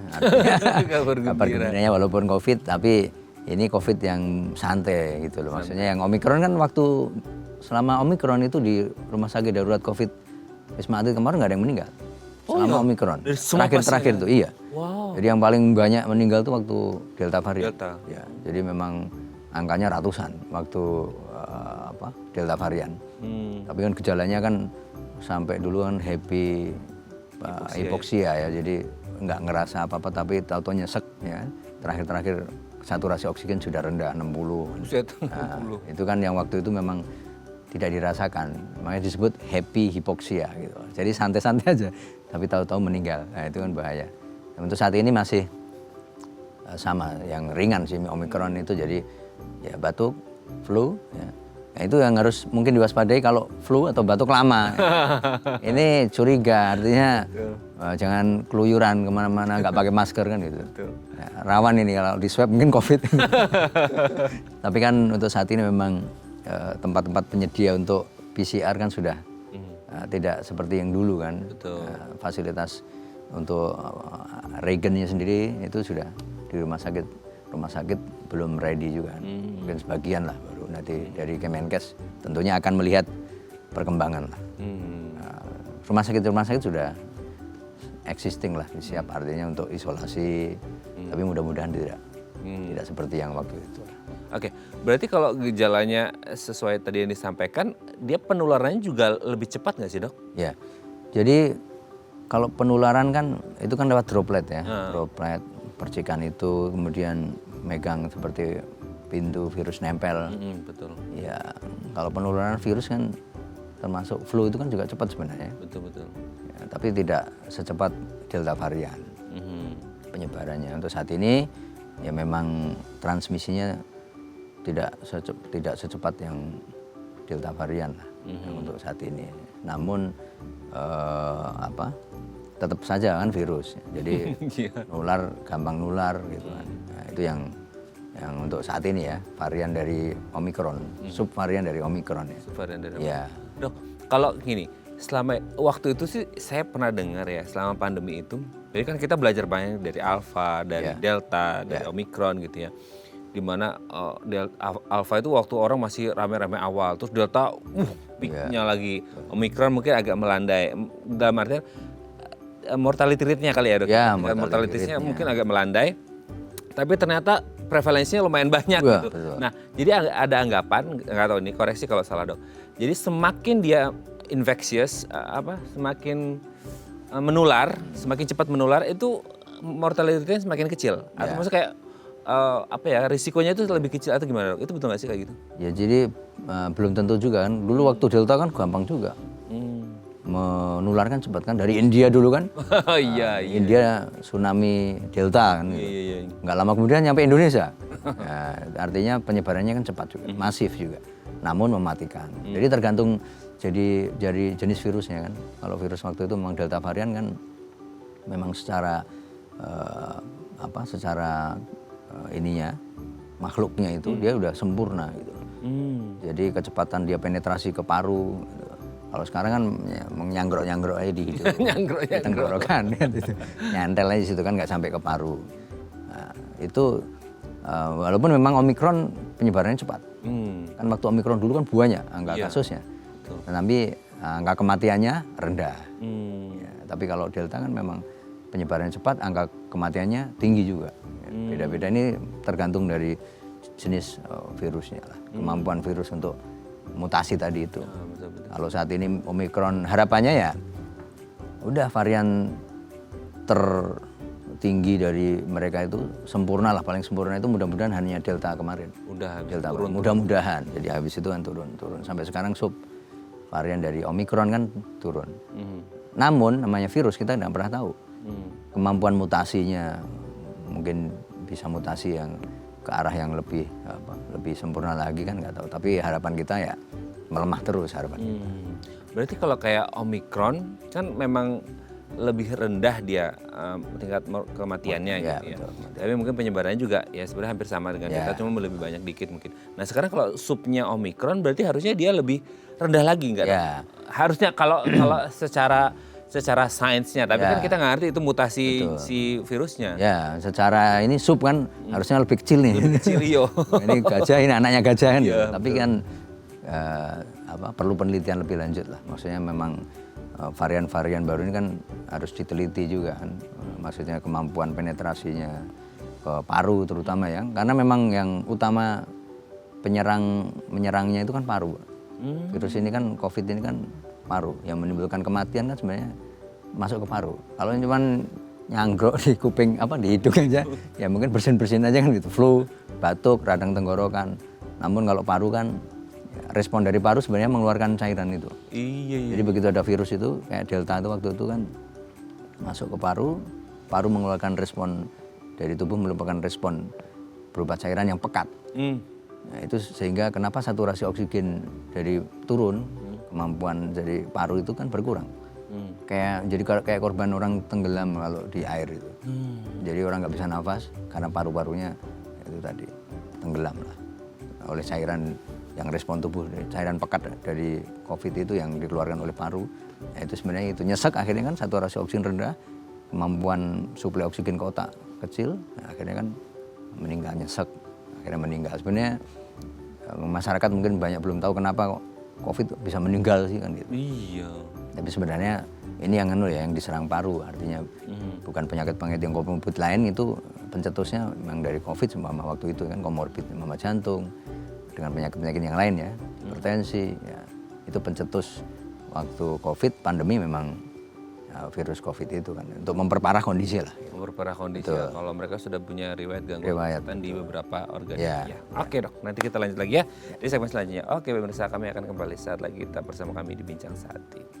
Speaker 1: Kabar gembiranya walaupun COVID tapi ini COVID yang santai gitu loh. Maksudnya yang Omikron kan waktu selama Omikron itu di Rumah Sakit Darurat COVID Wisma Atlet kemarin nggak ada yang meninggal. Selama Omikron, terakhir tuh iya.
Speaker 2: Wow.
Speaker 1: Jadi yang paling banyak meninggal tuh waktu Delta varian. Ya, jadi memang angkanya ratusan waktu Delta varian. Tapi kan gejalanya kan sampai dulu kan happy hipoksia ya. Jadi nggak ngerasa apa-apa tapi tahu-tahu nyesek ya. Terakhir saturasi oksigen sudah rendah 60. Nah, itu kan yang waktu itu memang tidak dirasakan, makanya disebut happy hipoksia gitu. Jadi santai-santai aja, tapi tahu-tahu meninggal. Nah itu kan bahaya. Dan untuk saat ini masih sama, yang ringan sih Omikron itu, jadi ya batuk, flu. Ya. Nah itu yang harus mungkin diwaspadai kalau flu atau batuk lama. Ini curiga, artinya jangan keluyuran kemana-mana, nggak pakai masker kan gitu. Nah, rawan ini kalau di swab mungkin COVID. Tapi kan untuk saat ini memang tempat-tempat penyedia untuk PCR kan sudah tidak seperti yang dulu kan. Fasilitas untuk reagennya sendiri itu sudah di rumah sakit belum ready juga. Mungkin sebagian lah, baru nanti dari Kemenkes tentunya akan melihat perkembangan lah. Rumah sakit sudah existing lah, siap artinya untuk isolasi, tapi mudah-mudahan tidak seperti yang waktu itu.
Speaker 2: Oke, berarti kalau gejalanya sesuai tadi yang disampaikan, dia penularannya juga lebih cepat nggak sih, Dok?
Speaker 1: Ya, jadi kalau penularan kan itu kan lewat droplet ya, droplet percikan itu kemudian megang seperti pintu virus nempel.
Speaker 2: Betul.
Speaker 1: Ya, kalau penularan virus kan termasuk flu itu kan juga cepat sebenarnya.
Speaker 2: Betul.
Speaker 1: Ya, tapi tidak secepat Delta varian penyebarannya. Untuk saat ini ya memang transmisinya tidak secepat yang Delta varian lah untuk saat ini. Namun tetap saja kan virus, jadi gampang nular gitu kan. Nah, itu yang untuk saat ini ya, varian dari Omikron, subvarian dari Omikron ya.
Speaker 2: Subvarian dari
Speaker 1: Omikron. Ya.
Speaker 2: Dok, kalau gini, selama waktu itu sih saya pernah dengar ya, selama pandemi itu, jadi kan kita belajar banyak dari Alpha, dari Delta, dari Omikron gitu ya. Dimana Alpha itu waktu orang masih rame-rame awal, terus Delta peaknya lagi, Omikron mungkin agak melandai. Dalam artian mortality rate-nya kali ya, Dok.
Speaker 1: Ya,
Speaker 2: mortality-nya mungkin agak melandai, tapi ternyata prevalensinya lumayan banyak gitu.
Speaker 1: Betul.
Speaker 2: Nah, jadi ada anggapan, nggak tahu ini koreksi kalau salah, Dok. Jadi semakin dia infectious, semakin menular, semakin cepat menular, itu mortality rate-nya semakin kecil. Atau maksudnya kayak apa ya risikonya itu lebih kecil atau gimana dok? Itu betul nggak sih kayak gitu?
Speaker 1: Ya jadi belum tentu juga kan. Dulu waktu Delta kan gampang juga. Menularkan cepat kan dari India dulu kan.
Speaker 2: Iya.
Speaker 1: India tsunami Delta kan. Gitu.
Speaker 2: Iya.
Speaker 1: Nggak lama kemudian nyampe Indonesia. Ya, artinya penyebarannya kan cepat juga, masif juga. Namun mematikan. Jadi tergantung jadi jenis virusnya kan. Kalau virus waktu itu memang Delta varian kan memang secara ininya makhluknya itu dia udah sempurna gitu. Jadi kecepatan dia penetrasi ke paru. Gitu. Kalau sekarang kan nyanggrok aja di hidung, di tenggorokan, gitu. Nyantel aja di situ kan nggak sampai ke paru. Nah, itu walaupun memang Omikron penyebarannya cepat. Kan waktu Omikron dulu kan banyak angka kasusnya, tetapi angka kematiannya rendah. Ya, tapi kalau Delta kan memang penyebarannya cepat, angka kematiannya tinggi juga. Beda-beda ini tergantung dari jenis virusnya lah, kemampuan virus untuk mutasi tadi itu.
Speaker 2: Betul.
Speaker 1: Kalau saat ini Omikron harapannya ya udah varian tertinggi dari mereka itu sempurna lah, paling sempurna itu mudah-mudahan hanya Delta kemarin. Delta turun. Mudah-mudahan. Jadi habis itu kan turun. Sampai sekarang sub varian dari Omikron kan turun. Namun namanya virus kita tidak pernah tahu. Kemampuan mutasinya mungkin bisa mutasi yang ke arah yang lebih sempurna lagi kan nggak tahu. Tapi harapan kita ya melemah terus harapan kita.
Speaker 2: Berarti kalau kayak Omikron kan memang lebih rendah dia tingkat kematiannya
Speaker 1: Ya,
Speaker 2: gitu ya.
Speaker 1: betul.
Speaker 2: Tapi mungkin penyebarannya juga ya sebenarnya hampir sama dengan kita, cuma lebih banyak dikit mungkin. Nah sekarang kalau subnya Omikron berarti harusnya dia lebih rendah lagi nggak?
Speaker 1: Ya.
Speaker 2: Harusnya kalau secara sainsnya, tapi kan kita nggak ngerti itu mutasi si virusnya.
Speaker 1: Ya, secara ini sub kan harusnya lebih kecil nih.
Speaker 2: Lebih kecil, iya.
Speaker 1: Ini gajah, ini anaknya gajah kan.
Speaker 2: Iya,
Speaker 1: Tapi kan perlu penelitian lebih lanjut lah. Maksudnya memang varian-varian baru ini kan harus diteliti juga kan. Maksudnya kemampuan penetrasinya ke paru terutama ya. Karena memang yang utama menyerangnya itu kan paru. Virus ini kan, COVID ini kan paru. Yang menimbulkan kematian kan sebenarnya masuk ke paru. Kalau cuma nyanggrok di kuping di hidung aja, ya mungkin bersin-bersin aja kan gitu. Flu, batuk, radang tenggorokan. Namun kalau paru kan respon dari paru sebenarnya mengeluarkan cairan itu.
Speaker 2: Iya.
Speaker 1: Jadi begitu ada virus itu kayak Delta itu waktu itu kan masuk ke paru, paru mengeluarkan respon dari tubuh merupakan respon berupa cairan yang pekat. Nah, itu sehingga kenapa saturasi oksigen dari turun, kemampuan dari paru itu kan berkurang. Kayak korban orang tenggelam kalau di air itu. Jadi orang nggak bisa nafas karena paru-parunya itu tadi tenggelam lah oleh cairan yang respon tubuh, cairan pekat dari COVID itu yang dikeluarkan oleh paru. Ya, itu sebenarnya itu nyesek, akhirnya kan saturasi oksigen rendah, kemampuan suplai oksigen ke otak kecil, akhirnya kan meninggal, nyesek, akhirnya meninggal. Sebenarnya masyarakat mungkin banyak belum tahu kenapa kok COVID bisa meninggal sih kan gitu.
Speaker 2: Iya.
Speaker 1: Tapi sebenarnya ini yang diserang paru, artinya bukan penyakit-penyakit yang komorbid lain, itu pencetusnya memang dari COVID seumpama waktu itu kan komorbid mama jantung dengan penyakit-penyakit yang lain ya, hipertensi ya. Itu pencetus waktu COVID pandemi memang virus COVID itu kan untuk memperparah kondisi lah.
Speaker 2: Memperparah kondisi ya. Kalau mereka sudah punya riwayat gangguan kesehatan di beberapa organ.
Speaker 1: Ya.
Speaker 2: Oke dok, nanti kita lanjut lagi ya di segmen selanjutnya. Oke pemirsa, kami akan kembali saat lagi kita bersama kami di Bincang Saat ini.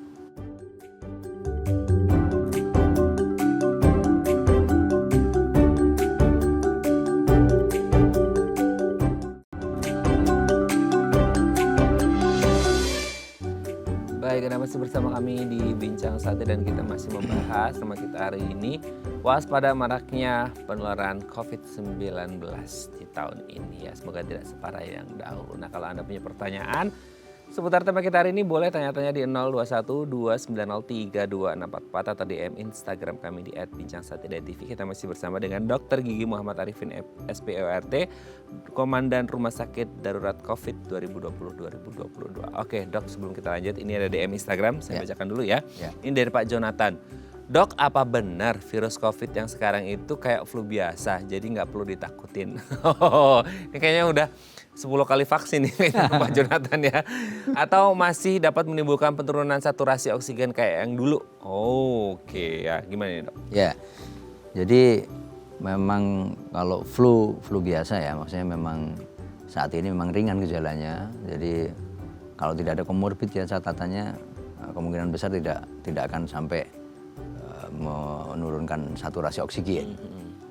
Speaker 2: Baik, Anda masih bersama kami di Bincang Sate dan kita masih membahas tema kita hari ini waspada maraknya penularan COVID-19 di tahun ini ya. Semoga tidak separah yang dahulu. Nah, kalau Anda punya pertanyaan seputar tema kita hari ini boleh tanya-tanya di 021-2903-2644 atau DM Instagram kami di @bincangsatte.tv. Kita masih bersama dengan Dr. Gigi Muhammad Arifin SPORT, Komandan Rumah Sakit Darurat COVID 2020-2022. Oke dok, sebelum kita lanjut ini ada DM Instagram, saya bacakan dulu ya. Ini dari Pak Jonathan. Dok, apa benar virus COVID yang sekarang itu kayak flu biasa, jadi nggak perlu ditakutin? Ini kayaknya udah 10 kali vaksin nih Pak Jonathan ya. Atau masih dapat menimbulkan penurunan saturasi oksigen kayak yang dulu? Oke ya, gimana nih dok?
Speaker 1: Ya, jadi memang kalau flu biasa ya, maksudnya memang saat ini memang ringan gejalanya. Jadi kalau tidak ada komorbid ya catatannya kemungkinan besar tidak akan sampai menurunkan saturasi oksigen.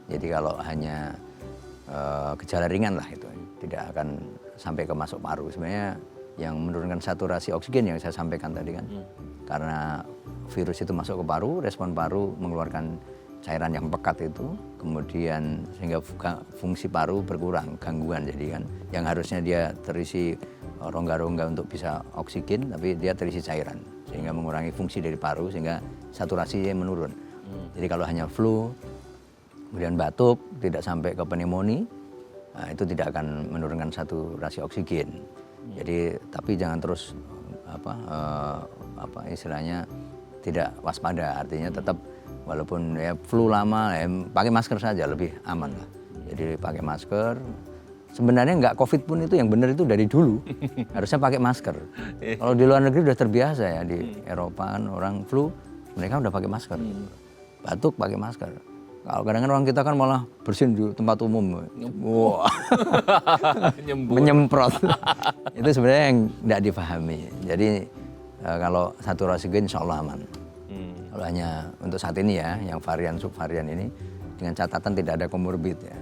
Speaker 1: Jadi kalau hanya gejala ringan lah itu tidak akan sampai ke masuk paru. Sebenarnya yang menurunkan saturasi oksigen yang saya sampaikan tadi kan, karena virus itu masuk ke paru, respon paru mengeluarkan cairan yang pekat itu, kemudian sehingga fungsi paru berkurang, gangguan. Jadi kan yang harusnya dia terisi rongga-rongga untuk bisa oksigen, tapi dia terisi cairan sehingga mengurangi fungsi dari paru sehingga saturasinya menurun. Jadi kalau hanya flu kemudian batuk tidak sampai ke pneumonia, nah itu tidak akan menurunkan saturasi oksigen. Jadi tapi jangan terus istilahnya tidak waspada, artinya tetap walaupun ya flu lama ya, pakai masker saja lebih aman lah. Jadi pakai masker. Sebenarnya nggak COVID pun itu yang benar itu dari dulu harusnya pakai masker. Kalau di luar negeri udah terbiasa ya, di Eropa kan orang flu mereka udah pakai masker, batuk pakai masker. Kalau kadang-kadang orang kita kan malah bersin di tempat umum, wow. Menyemprot. Itu sebenarnya yang nggak dipahami. Jadi kalau saturasi oksigen insya Allah aman. Kalau hanya untuk saat ini ya, yang varian subvarian ini dengan catatan tidak ada komorbid ya.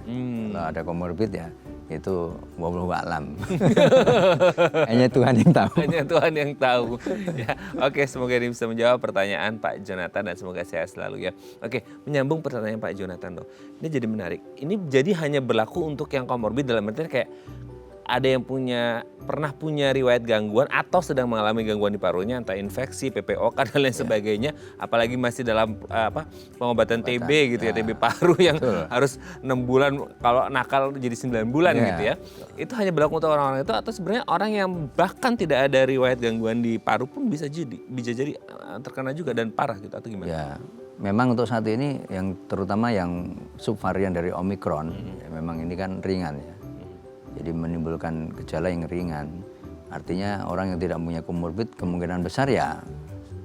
Speaker 1: Kalau ada komorbid ya itu wallahu a'lam. Hanya Tuhan yang tahu.
Speaker 2: Hanya Tuhan yang tahu. Ya, oke, semoga ini bisa menjawab pertanyaan Pak Jonathan dan semoga sehat selalu ya. Oke, menyambung pertanyaan Pak Jonathan dong. Ini jadi menarik. Ini jadi hanya berlaku untuk yang komorbid dalam artian kayak ada yang pernah punya riwayat gangguan atau sedang mengalami gangguan di parunya, entah infeksi, PPOK dan lain sebagainya, apalagi masih dalam pengobatan TB gitu ya, TB paru yang harus 6 bulan, kalau nakal jadi 9 bulan gitu ya. Itu hanya berlaku untuk orang-orang itu atau sebenarnya orang yang bahkan tidak ada riwayat gangguan di paru pun bisa jadi terkena juga dan parah gitu atau gimana?
Speaker 1: Ya, memang untuk saat ini yang terutama yang subvarian dari Omicron, ya, memang ini kan ringan ya. Jadi menimbulkan gejala yang ringan. Artinya orang yang tidak punya komorbid kemungkinan besar ya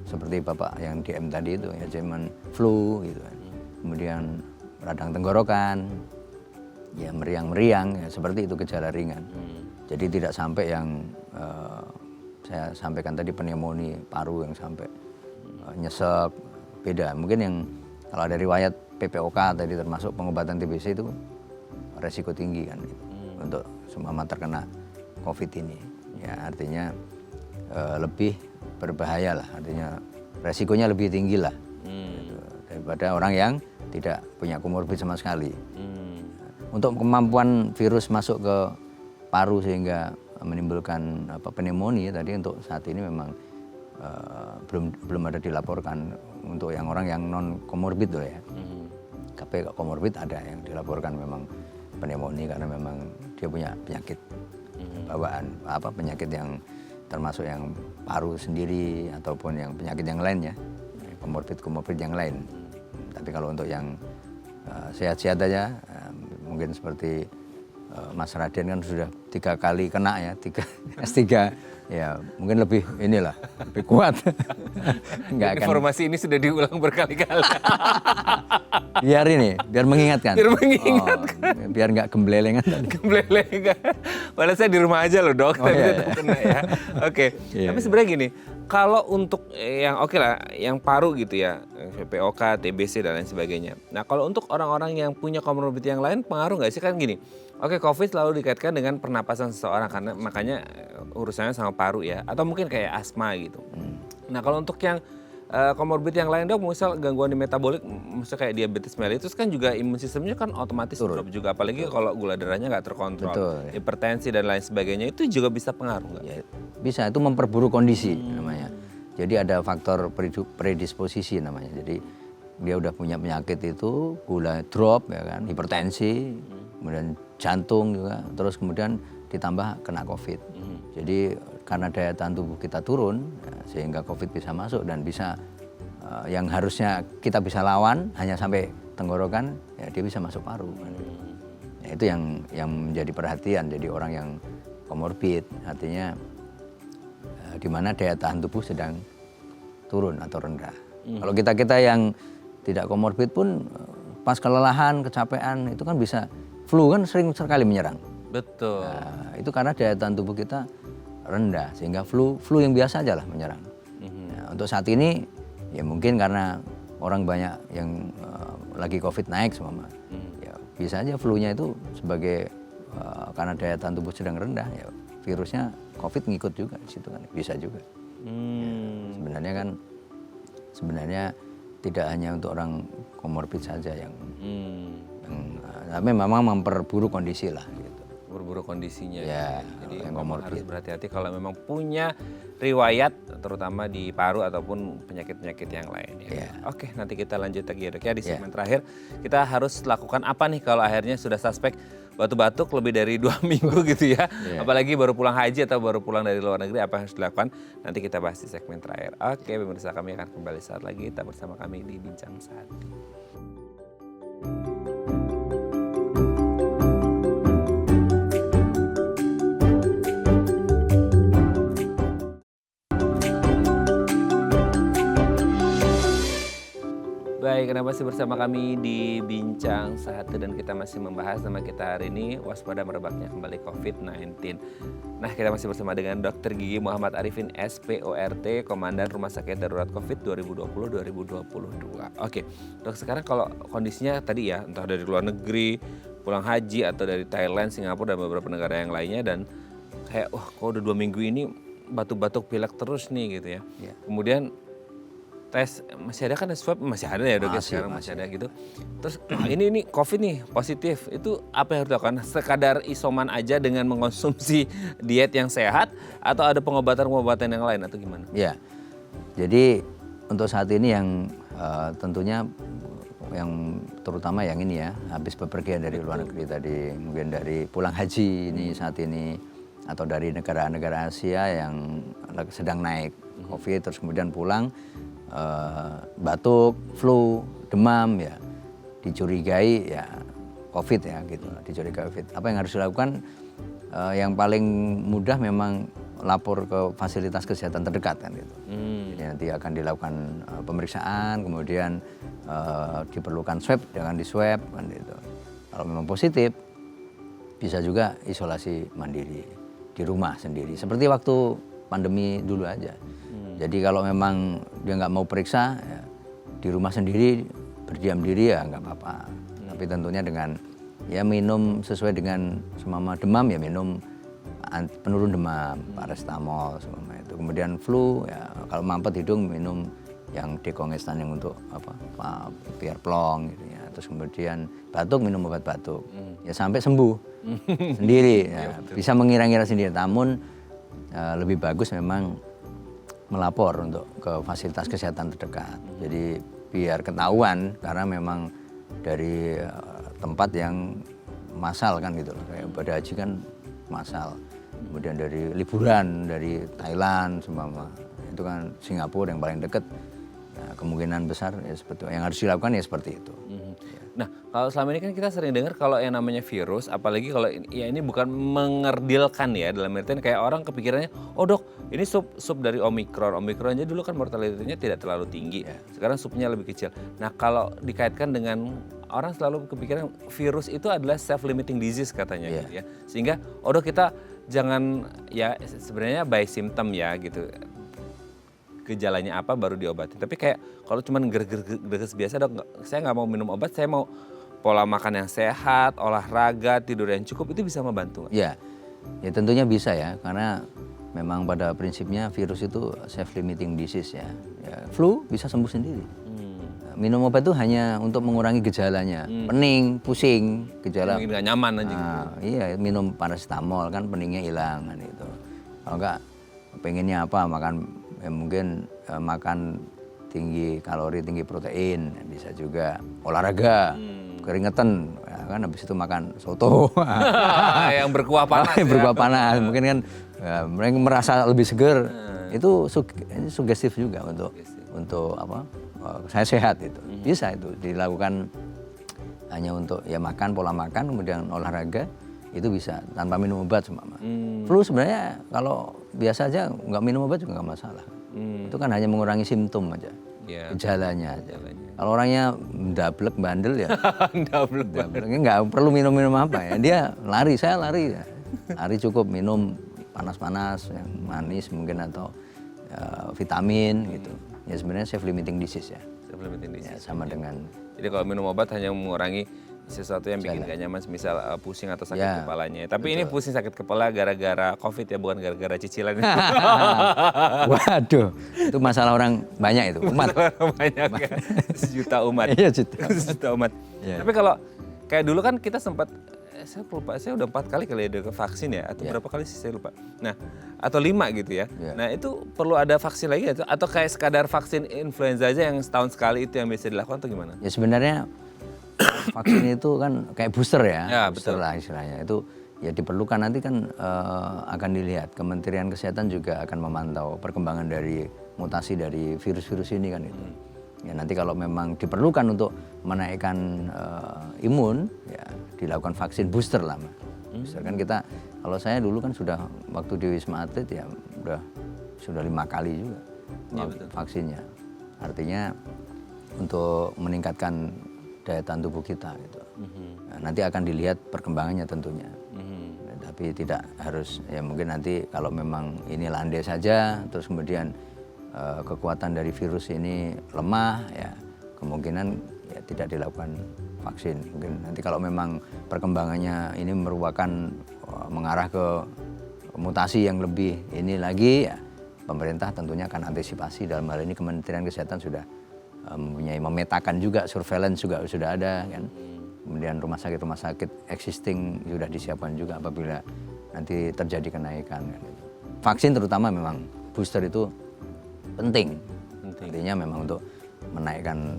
Speaker 1: seperti Bapak yang DM tadi itu ya, cuman flu gitu kan. Kemudian radang tenggorokan, ya meriang-meriang ya, seperti itu gejala ringan. Jadi tidak sampai yang saya sampaikan tadi pneumonia paru yang sampai nyesek, beda. Mungkin yang kalau ada riwayat PPOK tadi termasuk pengobatan TBC itu resiko tinggi kan gitu, untuk seumpama terkena COVID ini. Ya artinya lebih berbahaya lah, artinya resikonya lebih tinggi lah gitu, daripada orang yang tidak punya komorbid sama sekali. Untuk kemampuan virus masuk ke paru sehingga menimbulkan pneumonia tadi untuk saat ini memang belum ada dilaporkan untuk yang orang yang non komorbid loh ya. Tapi komorbid ada yang dilaporkan memang pneumonia karena memang dia punya penyakit bawaan, penyakit yang termasuk yang paru sendiri ataupun yang penyakit yang lain ya, komorbid yang lain. Tapi kalau untuk yang sehat-sehat aja, mungkin seperti Mas Raden kan sudah 3 kali kena ya, S3 ya, mungkin lebih kuat.
Speaker 2: Informasi ini sudah diulang berkali-kali.
Speaker 1: biar mengingatkan. Biar nggak gemblelengan tadi.
Speaker 2: Gemblelengan. Padahal saya di rumah aja loh dok, tapi tetap kena ya. Oke. Tapi sebenarnya gini, kalau untuk yang yang paru gitu ya, PPOK, TBC dan lain sebagainya. Nah kalau untuk orang-orang yang punya komorbid yang lain pengaruh nggak sih? Kan gini, COVID selalu dikaitkan dengan pernapasan seseorang karena makanya urusannya sama paru ya, atau mungkin kayak asma gitu. Nah kalau untuk yang komorbid yang lain dok, misal gangguan di metabolik, misalnya kayak diabetes mellitus kan juga imun sistemnya kan otomatis drop juga, apalagi kalau gula darahnya nggak terkontrol. Betul, ya. Hipertensi dan lain sebagainya itu juga bisa pengaruh nggak?
Speaker 1: Ya, bisa, itu memperburuk kondisi namanya. Jadi ada faktor predisposisi namanya. Jadi dia udah punya penyakit itu, gula drop ya kan, hipertensi, kemudian jantung juga, terus kemudian ditambah kena COVID. Jadi karena daya tahan tubuh kita turun, ya, sehingga COVID bisa masuk dan bisa yang harusnya kita bisa lawan hanya sampai tenggorokan, ya dia bisa masuk paru. Ya, itu yang menjadi perhatian. Jadi orang yang komorbid artinya di mana daya tahan tubuh sedang turun atau rendah. Kalau kita yang tidak komorbid pun pas kelelahan, kecapean itu kan bisa flu kan sering sekali menyerang.
Speaker 2: Betul.
Speaker 1: Nah, itu karena daya tahan tubuh kita rendah sehingga flu yang biasa aja lah menyerang. Nah, untuk saat ini ya mungkin karena orang banyak yang lagi COVID naik semua, ya bisa aja flu-nya itu sebagai karena daya tahan tubuh sedang rendah, ya virusnya COVID ngikut juga di situ kan, bisa juga. Ya, sebenarnya tidak hanya untuk orang komorbid saja yang tapi memang memperburuk kondisi lah gitu.
Speaker 2: Berburu kondisinya.
Speaker 1: Ya,
Speaker 2: jadi
Speaker 1: yang
Speaker 2: memang
Speaker 1: komorbid.
Speaker 2: harus berhati-hati kalau memang punya riwayat terutama di paru ataupun penyakit-penyakit yang lain. Ya. Oke, nanti kita lanjut lagi ya Dok ya di segmen terakhir. Kita harus lakukan apa nih kalau akhirnya sudah suspek batuk-batuk lebih dari 2 minggu gitu ya. Apalagi baru pulang haji atau baru pulang dari luar negeri, apa yang harus dilakukan? Nanti kita bahas di segmen terakhir. Oke, pemirsa, kami akan kembali saat lagi. Tetap bersama kami di Bincang Sehati. Baik, Anda masih bersama kami di Bincang Sehati dan kita masih membahas tema kita hari ini, waspada merebaknya kembali COVID-19. Nah, kita masih bersama dengan Dr. Gigi Muhammad Arifin, SPORT, Komandan Rumah Sakit Darurat COVID 2020-2022. Oke, Dok, sekarang kalau kondisinya tadi ya, entah dari luar negeri, pulang haji, atau dari Thailand, Singapura, dan beberapa negara yang lainnya, dan kayak, wah kok udah 2 minggu ini batuk-batuk pilek terus nih gitu ya. Kemudian tes masih ada kan swab masih ada ya Dok ya sekarang masih ada gitu. Terus ini COVID nih positif, itu apa yang harus dilakukan? Sekadar isoman aja dengan mengkonsumsi diet yang sehat atau ada pengobatan-pengobatan yang lain atau gimana?
Speaker 1: Ya, jadi untuk saat ini yang tentunya yang terutama yang ini ya, habis bepergian dari luar negeri tadi, mungkin dari pulang haji ini saat ini, atau dari negara-negara Asia yang sedang naik COVID terus kemudian pulang, batuk, flu, demam ya dicurigai ya COVID ya gitu, dicurigai COVID. Apa yang harus dilakukan? Yang paling mudah memang lapor ke fasilitas kesehatan terdekat kan gitu. Jadi nanti akan dilakukan pemeriksaan, kemudian diperlukan swab, jangan di swab kan gitu. Kalau memang positif bisa juga isolasi mandiri di rumah sendiri seperti waktu pandemi dulu aja. Jadi kalau memang dia nggak mau periksa ya, di rumah sendiri berdiam diri ya nggak apa-apa. Tapi tentunya dengan ya minum sesuai dengan semama demam ya minum penurun demam, paracetamol semua itu. Kemudian flu ya kalau mampet hidung minum yang dekongestan yang untuk apa biar plong gitu ya. Terus kemudian batuk minum obat batuk. Ya sampai sembuh sendiri ya, bisa mengira-ngira sendiri. Namun lebih bagus memang melapor untuk ke fasilitas kesehatan terdekat. Jadi biar ketahuan karena memang dari tempat yang massal kan gitu loh. Kayak ibadah haji kan massal. Kemudian dari liburan dari Thailand semua itu kan Singapura yang paling dekat. Nah, kemungkinan besar ya seperti yang harus dilakukan ya seperti itu.
Speaker 2: Nah, kalau selama ini kan kita sering dengar kalau yang namanya virus, apalagi kalau ya ini bukan mengerdilkan ya, dalam artian kayak orang kepikirannya, oh Dok, ini sub dari Omikron. Omikron aja dulu kan mortalitasnya tidak terlalu tinggi, sekarang subnya lebih kecil. Nah, kalau dikaitkan dengan orang selalu kepikiran virus itu adalah self-limiting disease katanya gitu ya. Sehingga, oh Dok, kita jangan ya sebenarnya by symptom ya gitu. Gejalanya apa baru diobati. Tapi kayak kalau cuma gerges biasa Dok, saya nggak mau minum obat, saya mau pola makan yang sehat, olahraga, tidur yang cukup, itu bisa membantu.
Speaker 1: Ya tentunya bisa ya, karena memang pada prinsipnya virus itu self-limiting disease ya. Flu bisa sembuh sendiri. Minum obat itu hanya untuk mengurangi gejalanya, pening, pusing, gejala.
Speaker 2: Mungkin nggak nyaman aja gitu.
Speaker 1: Iya, minum paracetamol kan peningnya hilang kan itu. Kalau nggak pengennya apa makan ya mungkin makan tinggi kalori, tinggi protein, bisa juga olahraga, keringetan, ya kan habis itu makan soto.
Speaker 2: Yang berkuah panas.
Speaker 1: Berkuah panas, mungkin kan ya, mereka merasa lebih seger. Itu sugestif juga untuk apa? Saya sehat itu. Bisa itu dilakukan hanya untuk ya makan, pola makan, kemudian olahraga. Itu bisa tanpa minum obat semua. Flu sebenarnya kalau biasa aja nggak minum obat juga nggak masalah. Itu kan hanya mengurangi simptom aja, gejalanya aja. Kalau orangnya dablek bandel ya,
Speaker 2: Double.
Speaker 1: dableknya nggak perlu minum-minum apa ya. Dia lari, saya lari ya. Lari cukup minum panas-panas, yang manis mungkin atau vitamin gitu. Ya sebenarnya self limiting disease ya.
Speaker 2: Supplementing disease.
Speaker 1: Ya, sama dengan
Speaker 2: Jadi kalau minum obat hanya mengurangi sesuatu yang bikin gak nyaman, misal pusing atau sakit
Speaker 1: Ya,
Speaker 2: kepalanya. Tapi ini pusing sakit kepala gara-gara COVID ya, bukan gara-gara cicilan.
Speaker 1: waduh, itu masalah orang banyak itu, umat.
Speaker 2: Banyak ya, sejuta umat.
Speaker 1: Iya, juta.
Speaker 2: Sejuta umat.
Speaker 1: Iya.
Speaker 2: Tapi kalau kayak dulu kan kita sempat, saya lupa, saya udah 4 kali kali ada vaksin ya, atau berapa kali sih saya lupa. Nah, atau 5 gitu ya.
Speaker 1: Iya.
Speaker 2: Nah itu perlu ada vaksin lagi nggak? Atau kayak sekadar vaksin influenza aja yang setahun sekali itu yang bisa dilakukan atau gimana?
Speaker 1: Ya sebenarnya vaksin itu kan kayak booster ya,
Speaker 2: Ya,
Speaker 1: booster lah istilahnya. Itu ya diperlukan, nanti kan akan dilihat. Kementerian Kesehatan juga akan memantau perkembangan dari mutasi dari virus-virus ini kan itu. Ya nanti kalau memang diperlukan untuk menaikkan imun, ya dilakukan vaksin booster lah. Booster kan kita, kalau saya dulu kan sudah waktu di Wisma Atlet ya sudah 5 kali juga vaksinnya. Artinya untuk meningkatkan daya tahan tubuh kita gitu. Nah, nanti akan dilihat perkembangannya tentunya. Tapi tidak harus, ya mungkin nanti kalau memang ini landai saja, terus kemudian kekuatan dari virus ini lemah, ya kemungkinan ya tidak dilakukan vaksin. Mungkin nanti kalau memang perkembangannya ini merupakan mengarah ke mutasi yang lebih ini lagi, ya pemerintah tentunya akan antisipasi. Dalam hal ini Kementerian Kesehatan sudah memetakan juga, surveillance juga sudah ada kan. Kemudian rumah sakit existing sudah disiapkan juga apabila nanti terjadi kenaikan kan. Vaksin terutama memang booster itu penting. Artinya memang untuk menaikkan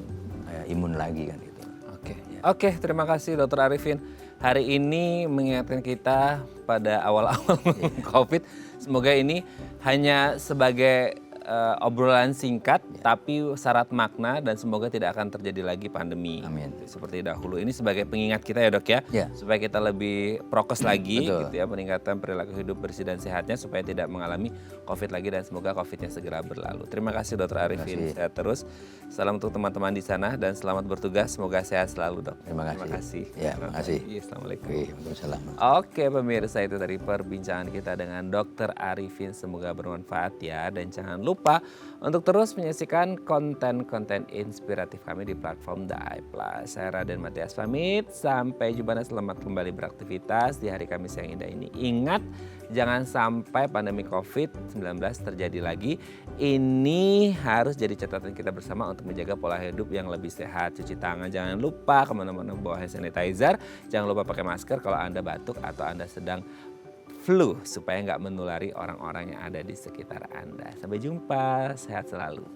Speaker 1: imun lagi kan itu.
Speaker 2: Oke, terima kasih Dr. Arifin. Hari ini mengingatkan kita pada awal-awal COVID. Semoga ini hanya sebagai obrolan singkat, tapi syarat makna, dan semoga tidak akan terjadi lagi pandemi.
Speaker 1: Amin.
Speaker 2: Seperti dahulu. Ini sebagai pengingat kita ya dok ya,
Speaker 1: Ya.
Speaker 2: supaya kita lebih prokes lagi,
Speaker 1: Betul.
Speaker 2: gitu ya, peningkatan perilaku hidup bersih dan sehatnya supaya tidak mengalami COVID lagi, dan semoga COVID-nya segera berlalu. Terima kasih Dr. Arifin, sehat terus. Salam untuk teman-teman di sana dan selamat bertugas. Semoga sehat selalu dok.
Speaker 1: Terima kasih. Ya, terima kasih.
Speaker 2: Iya, assalamualaikum.
Speaker 1: Waalaikumsalam.
Speaker 2: Oke pemirsa, itu tadi perbincangan kita dengan Dr. Arifin. Semoga bermanfaat ya. Dan jangan lupa untuk terus menyaksikan konten-konten inspiratif kami di platform The iPlus. Saya Raden Matias pamit. Sampai jumpa dan selamat kembali beraktivitas di hari Kamis yang indah ini. Ingat, jangan sampai pandemi COVID-19 terjadi lagi. Ini harus jadi catatan kita bersama untuk menjaga pola hidup yang lebih sehat. Cuci tangan, jangan lupa kemana-mana bawa hand sanitizer. Jangan lupa pakai masker kalau Anda batuk atau Anda sedang flu, supaya nggak menulari orang-orang yang ada di sekitar Anda. Sampai jumpa, sehat selalu.